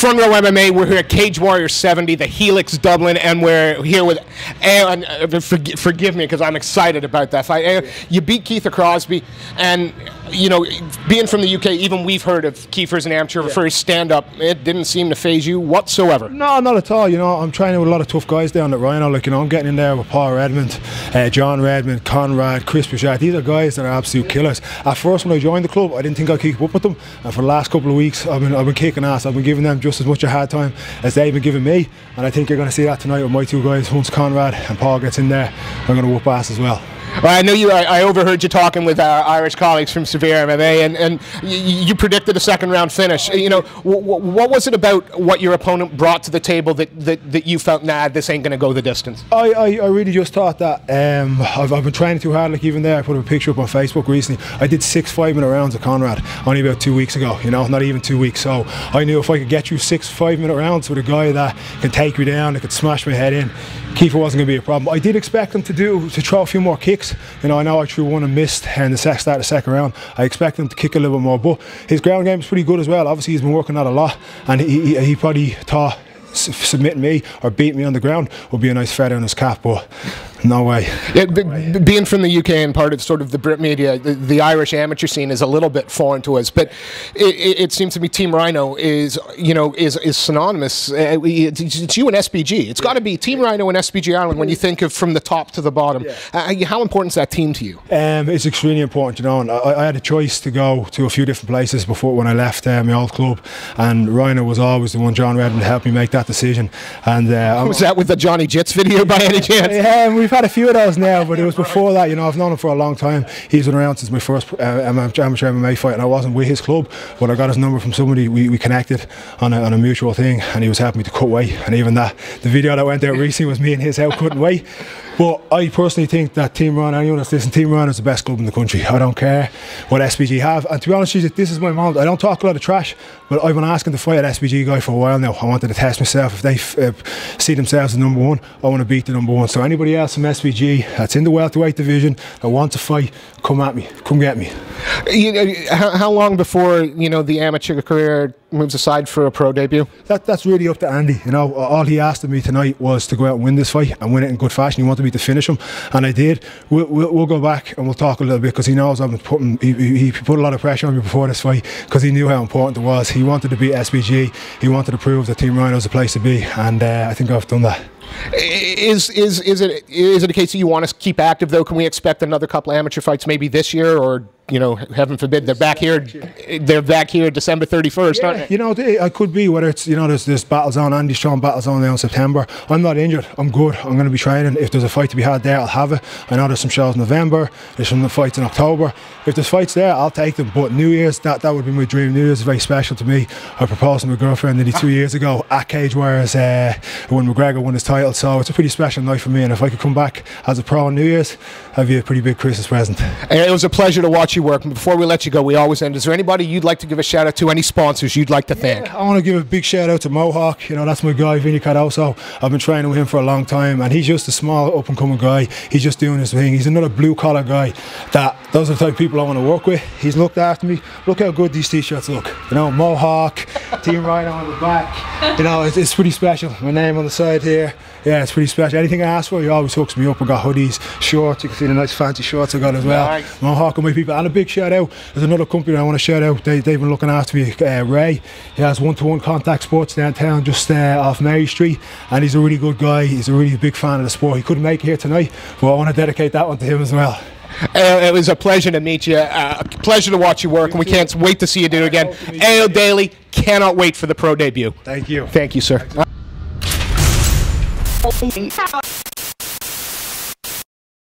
Front Row MMA. We're here at Cage Warrior 70, the Helix Dublin, and we're here with Ayo. Forgive me because I'm excited about that fight. Ayo, you beat Kiefer Crosbie, and you know, being from the UK, even we've heard of Kiefer as an amateur for his stand-up. It didn't seem to faze you whatsoever. No, not at all. You know, I'm training with a lot of tough guys down at Rhino. Like, you know, I'm getting in there with Paul Redmond, John Redmond, Conrad, Chris Bouchard. These are guys that are absolute killers. At first, when I joined the club, I didn't think I'd keep up with them. And for the last couple of weeks, I've been kicking ass. I've been giving them just as much a hard time as they've been giving me. And I think you're going to see that tonight with my two guys. Once Conrad and Paul gets in there, I'm going to whoop ass as well. Well, I know you. I overheard you talking with our Irish colleagues from Severe MMA, and you predicted a second-round finish. You know, what was it about what your opponent brought to the table that you felt, nah, this ain't going to go the distance? I really just thought that I've been training too hard. Like, even there, I put a picture up on Facebook recently. I did 6 5-minute rounds with Conrad only about 2 weeks ago. You know, not even 2 weeks. So I knew if I could get you 6 5-minute rounds with a guy that can take me down, that could smash my head in, Kiefer wasn't going to be a problem. I did expect him to throw a few more kicks. You know, I know I threw one and missed in the start of the second round. I expect him to kick a little bit more, but his ground game is pretty good as well. Obviously, he's been working that a lot, and he probably thought submitting me or beating me on the ground would be a nice feather in his cap, but no way. Yeah, being from the UK and part of sort of the Brit media, the Irish amateur scene is a little bit foreign to us, but it seems to me Team Rhino is, you know, is synonymous. It's you and SBG. It's got to be Team Rhino and SBG Ireland when you think of from the top to the bottom. How important is that team to you? It's extremely important, you know. And I had a choice to go to a few different places before when I left my old club, and Rhino was always the one. John Redmond helped me make that decision. And was that with the Johnny Jits video by any chance? We've had a few of those now, but it was before that. You know, I've known him for a long time. He's been around since my first amateur MMA fight, and I wasn't with his club, but I got his number from somebody. We connected on a mutual thing, and he was helping me to cut weight. And even that, the video that went out recently was me and his out cutting weight. But I personally think that Team Rhino, anyone that's listening, Team Rhino is the best club in the country. I don't care what SBG have. And to be honest with you, this is my moment. I don't talk a lot of trash, but I've been asking to fight an SBG guy for a while now. I wanted to test myself. If they see themselves as number one, I want to beat the number one. So anybody else from SBG that's in the welterweight division that wants to fight, come at me. Come get me. You know, how long before, you know, the amateur career moves aside for a pro debut? That's really up to Andy. You know, all he asked of me tonight was to go out and win this fight and win it in good fashion. He wanted me to finish him, and I did. We'll go back and we'll talk a little bit, because he knows I've been putting. He put a lot of pressure on me before this fight because he knew how important it was. He wanted to beat SBG. He wanted to prove that Team Rhino is the place to be, and I think I've done that. Is it a case that you want to keep active though? Can we expect another couple of amateur fights maybe this year, or, you know, heaven forbid, they're back here December 31st, aren't they? You know, I could be, whether it's, you know, there's battles on, Andy's showing battles on there in September. I'm not injured, I'm good, I'm going to be training. If there's a fight to be had there, I'll have it. I know there's some shows in November, there's some fights in October. If there's fights there, I'll take them. But New Year's, that would be my dream. New Year's is very special to me. I proposed to my girlfriend nearly 2 years ago at Cage Warriors when McGregor won his title, so it's a pretty special night for me, and if I could come back as a pro on New Year's, that'd be a pretty big Christmas present. It was a pleasure to watch you work. Before we let you go, we always end. Is there anybody you'd like to give a shout out to? Any sponsors you'd like to thank? I want to give a big shout out to Mohawk. You know, that's my guy, Vinny Cardoso. I've been training with him for a long time, and he's just a small up and coming guy. He's just doing his thing. He's another blue collar guy. Those are the type of people I want to work with. He's looked after me. Look how good these t-shirts look. You know, Mohawk, Team Rhino on the back. You know, it's pretty special. My name on the side here. Yeah, it's pretty special. Anything I ask for, he always hooks me up. I got hoodies, shorts. You can see the nice fancy shorts I got as well. Nice. Mohawk and my people. And a big shout out. There's another company I want to shout out. They've been looking after me. Ray. He has one-to-one contact sports downtown, just off Mary Street. And he's a really good guy. He's a really big fan of the sport. He couldn't make it here tonight, but I want to dedicate that one to him as well. It was a pleasure to meet you. A pleasure to watch you work, and we can't wait to see you do it again. Ayo Daly, cannot wait for the pro debut. Thank you. Thank you, sir.